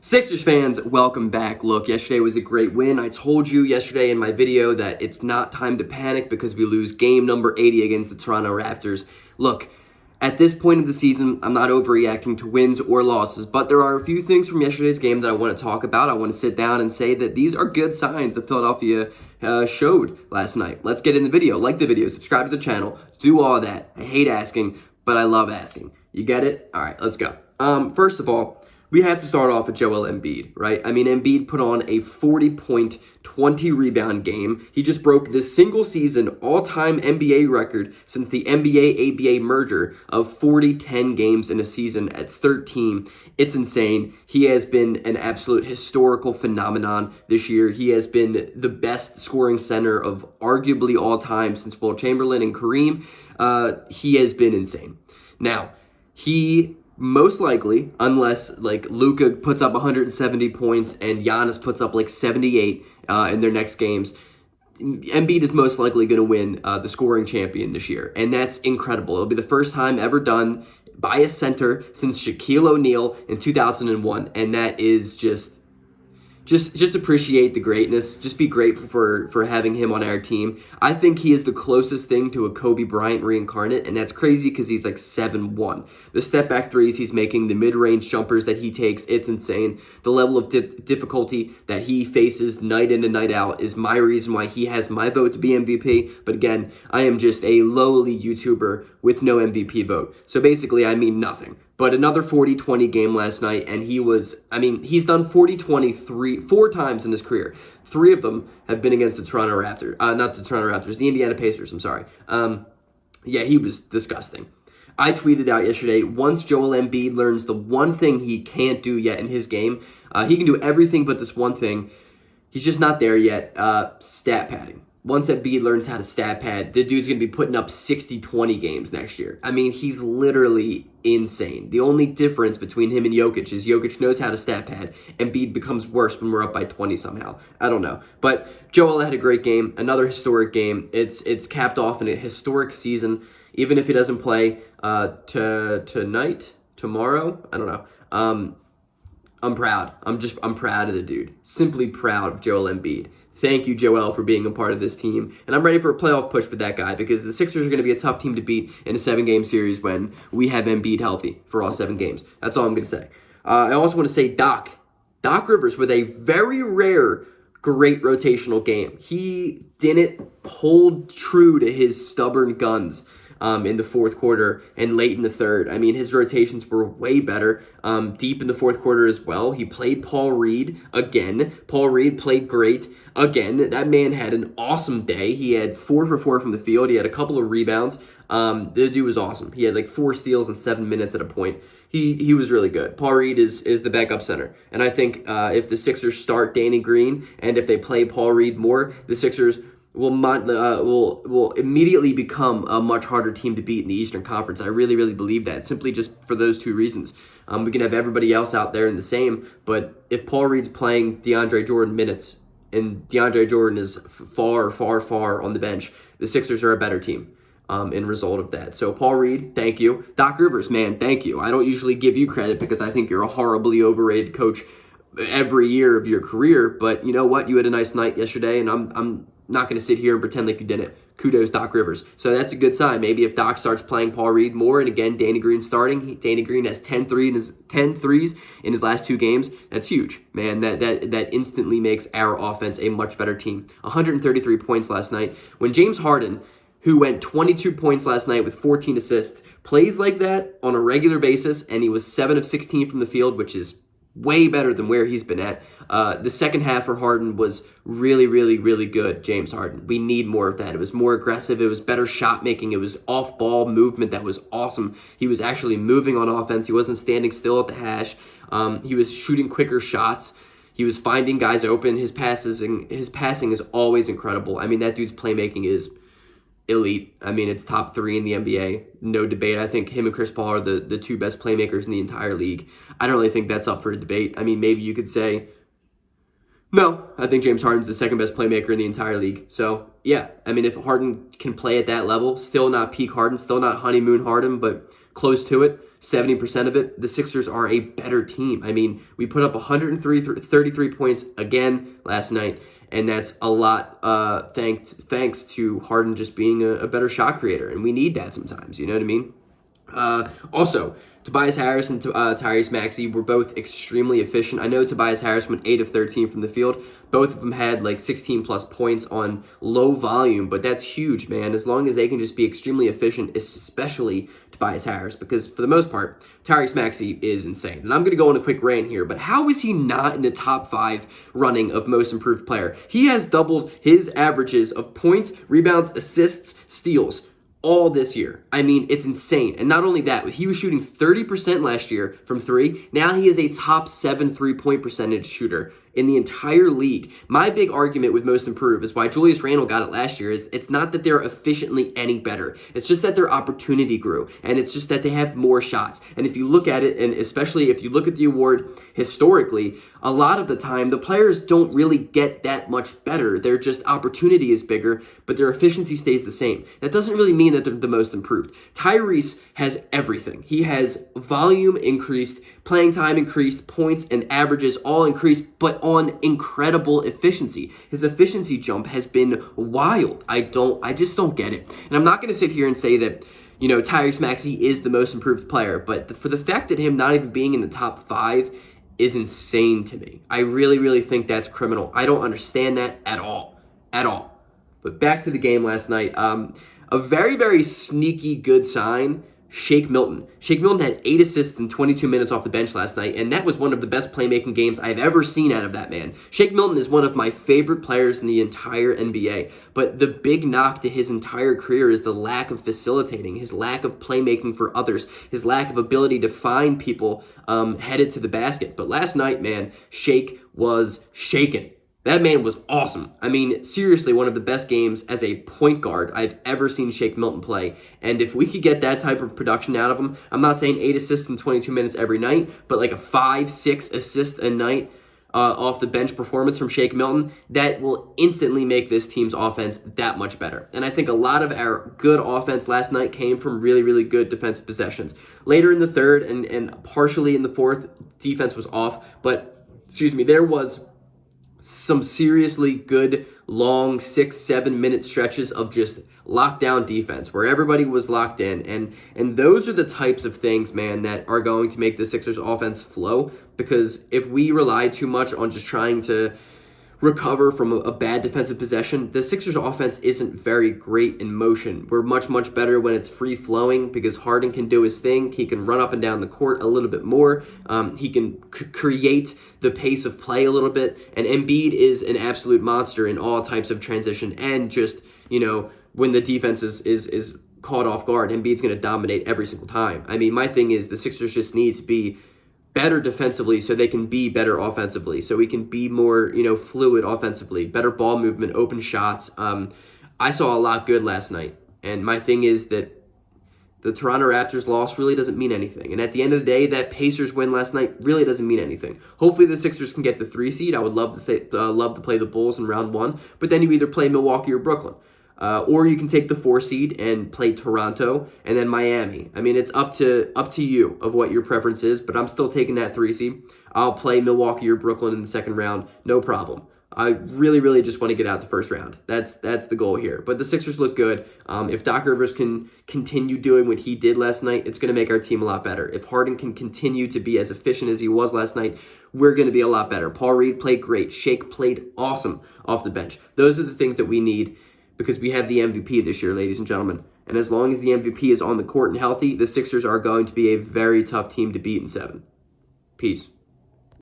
Sixers fans, welcome back. Look, yesterday was a great win. I told you yesterday in my video that it's not time to panic because we lose game number 80 against the Toronto Raptors. Look, at this point of the season, I'm not overreacting to wins or losses, but there are a few things from yesterday's game that I want to talk about. I want to sit down and say that these are good signs that Philadelphia showed last night. Let's get in the video. Like the video, subscribe to the channel, do all that. I hate asking, but I love asking. You get it? All right, let's go. First of all, we have to start off with Joel Embiid, right? I mean, Embiid put on a 40-point, 20-rebound game. He just broke the single-season all-time NBA record since the NBA-ABA merger of 40-10 games in a season at 13. It's insane. He has been an absolute historical phenomenon this year. He has been the best scoring center of arguably all time since Will Chamberlain and Kareem. He has been insane. Now, he most likely, unless like Luka puts up 170 points and Giannis puts up like 78 in their next games, Embiid is most likely going to win the scoring champion this year. And that's incredible. It'll be the first time ever done by a center since Shaquille O'Neal in 2001. And that is just appreciate the greatness. Just be grateful for having him on our team. I think he is the closest thing to a Kobe Bryant reincarnate, and that's crazy because he's like 7'1". The step-back threes he's making, the mid-range jumpers that he takes, it's insane. The level of difficulty that he faces night in and night out is my reason why he has my vote to be MVP. But again, I am just a lowly YouTuber with no MVP vote. So basically, I mean nothing. But another 40-20 game last night, and he's done 40-20 four times in his career. Three of them have been against the Toronto Raptors. Not the Toronto Raptors, the Indiana Pacers, I'm sorry. Yeah, he was disgusting. I tweeted out yesterday, once Joel Embiid learns the one thing he can't do yet in his game, he can do everything but this one thing. He's just not there yet, stat padding. Once Embiid learns how to stat pad, the dude's going to be putting up 60-20 games next year. I mean, he's literally insane. The only difference between him and Jokic is Jokic knows how to stat pad. Embiid becomes worse when we're up by 20 somehow. I don't know. But Joel had a great game, another historic game. It's capped off in a historic season. Even if he doesn't play tomorrow, I don't know. I'm proud. I'm proud of the dude. Simply proud of Joel Embiid. Thank you, Joel, for being a part of this team. And I'm ready for a playoff push with that guy because the Sixers are going to be a tough team to beat in a 7-game series when we have Embiid healthy for all 7 games. That's all I'm going to say. I also want to say Doc Rivers with a very rare great rotational game. He didn't hold true to his stubborn guns in the fourth quarter and late in the third. I mean, his rotations were way better deep in the fourth quarter as well. He played Paul Reed again. Paul Reed played great again. That man had an awesome day. He had 4 for 4 from the field. He had a couple of rebounds. The dude was awesome. He had like 4 steals in 7 minutes at a point. He was really good. Paul Reed is the backup center. And I think if the Sixers start Danny Green and if they play Paul Reed more, the Sixers will immediately become a much harder team to beat in the Eastern Conference. I really, really believe that, simply just for those 2 reasons. We can have everybody else out there in the same, but if Paul Reed's playing DeAndre Jordan minutes and DeAndre Jordan is far, far, far on the bench, the Sixers are a better team in result of that. So Paul Reed, thank you. Doc Rivers, man, thank you. I don't usually give you credit because I think you're a horribly overrated coach every year of your career, but you know what? You had a nice night yesterday, and I'm not going to sit here and pretend like you didn't. Kudos, Doc Rivers. So that's a good sign. Maybe if Doc starts playing Paul Reed more, and again, Danny Green starting, Danny Green has 10 threes in his last 2 games. That's huge, man. That instantly makes our offense a much better team. 133 points last night. When James Harden, who went 22 points last night with 14 assists, plays like that on a regular basis, and he was 7 of 16 from the field, which is way better than where he's been at. The second half for Harden was really, really, really good, James Harden. We need more of that. It was more aggressive. It was better shot making. It was off-ball movement that was awesome. He was actually moving on offense. He wasn't standing still at the hash. He was shooting quicker shots. He was finding guys open. His passing is always incredible. I mean, that dude's playmaking is elite. I mean, it's top 3 in the NBA. No debate. I think him and Chris Paul are the 2 best playmakers in the entire league. I don't really think that's up for a debate. I mean, maybe you could say, no, I think James Harden's the 2nd best playmaker in the entire league. So, yeah, I mean, if Harden can play at that level, still not peak Harden, still not honeymoon Harden, but close to it, 70% of it, the Sixers are a better team. I mean, we put up 133 points again last night, and that's a lot thanks to Harden just being a better shot creator, and we need that sometimes, you know what I mean? Also, Tobias Harris and Tyrese Maxey were both extremely efficient. I know Tobias Harris went 8 of 13 from the field. Both of them had like 16-plus points on low volume, but that's huge, man, as long as they can just be extremely efficient, especially Tobias Harris, because for the most part, Tyrese Maxey is insane. And I'm going to go on a quick rant here, but how is he not in the top 5 running of most improved player? He has doubled his averages of points, rebounds, assists, steals all this year. I mean, it's insane. And not only that, he was shooting 30% last year from 3. Now he is a top 7 3-point percentage shooter in the entire league. My big argument with most improved is why Julius Randle got it last year is it's not that they're efficiently any better. It's just that their opportunity grew, and it's just that they have more shots. And if you look at it, and especially if you look at the award historically, a lot of the time, the players don't really get that much better. Their just opportunity is bigger, but their efficiency stays the same. That doesn't really mean that they're the most improved. Tyrese has everything. He has volume increased, playing time increased, points and averages all increased, but on incredible efficiency. His efficiency jump has been wild. I just don't get it. And I'm not going to sit here and say that, you know, Tyrese Maxey is the most improved player, but for the fact that him not even being in the top 5 is insane to me. I really, really think that's criminal. I don't understand that at all. At all. But back to the game last night. A very, very sneaky good sign, Shake Milton. Shake Milton had 8 assists in 22 minutes off the bench last night, and that was one of the best playmaking games I've ever seen out of that man. Shake Milton is one of my favorite players in the entire NBA, but the big knock to his entire career is the lack of facilitating, his lack of playmaking for others, his lack of ability to find people headed to the basket. But last night, man, Shake was shaking. That man was awesome. I mean, seriously, one of the best games as a point guard I've ever seen Shake Milton play. And if we could get that type of production out of him, I'm not saying 8 assists in 22 minutes every night, but like a 5-6 assist a night off the bench performance from Shake Milton, that will instantly make this team's offense that much better. And I think a lot of our good offense last night came from really, really good defensive possessions. Later in the third and partially in the fourth, defense was off, but, there was some seriously good, long 6-7 minute stretches of just lockdown defense where everybody was locked in. And those are the types of things, man, that are going to make the Sixers offense flow, because if we rely too much on just trying to recover from a bad defensive possession, the Sixers offense isn't very great in motion. We're much, much better when it's free-flowing because Harden can do his thing. He can run up and down the court a little bit more. He can create the pace of play a little bit. And Embiid is an absolute monster in all types of transition. And just, when the defense is caught off guard, Embiid's going to dominate every single time. I mean, my thing is the Sixers just need to be better defensively so they can be better offensively, so we can be more, fluid offensively, better ball movement, open shots. I saw a lot good last night, and my thing is that the Toronto Raptors loss really doesn't mean anything. And at the end of the day, that Pacers win last night really doesn't mean anything. Hopefully the Sixers can get the 3 seed. I would love to play the Bulls in round 1, but then you either play Milwaukee or Brooklyn. Or you can take the 4 seed and play Toronto and then Miami. I mean, it's up to you of what your preference is, but I'm still taking that 3 seed. I'll play Milwaukee or Brooklyn in the second round, no problem. I really, really just want to get out the first round. That's the goal here. But the Sixers look good. If Doc Rivers can continue doing what he did last night, it's going to make our team a lot better. If Harden can continue to be as efficient as he was last night, we're going to be a lot better. Paul Reed played great. Shake played awesome off the bench. Those are the things that we need, because we have the MVP this year, ladies and gentlemen. And as long as the MVP is on the court and healthy, the Sixers are going to be a very tough team to beat in 7. Peace.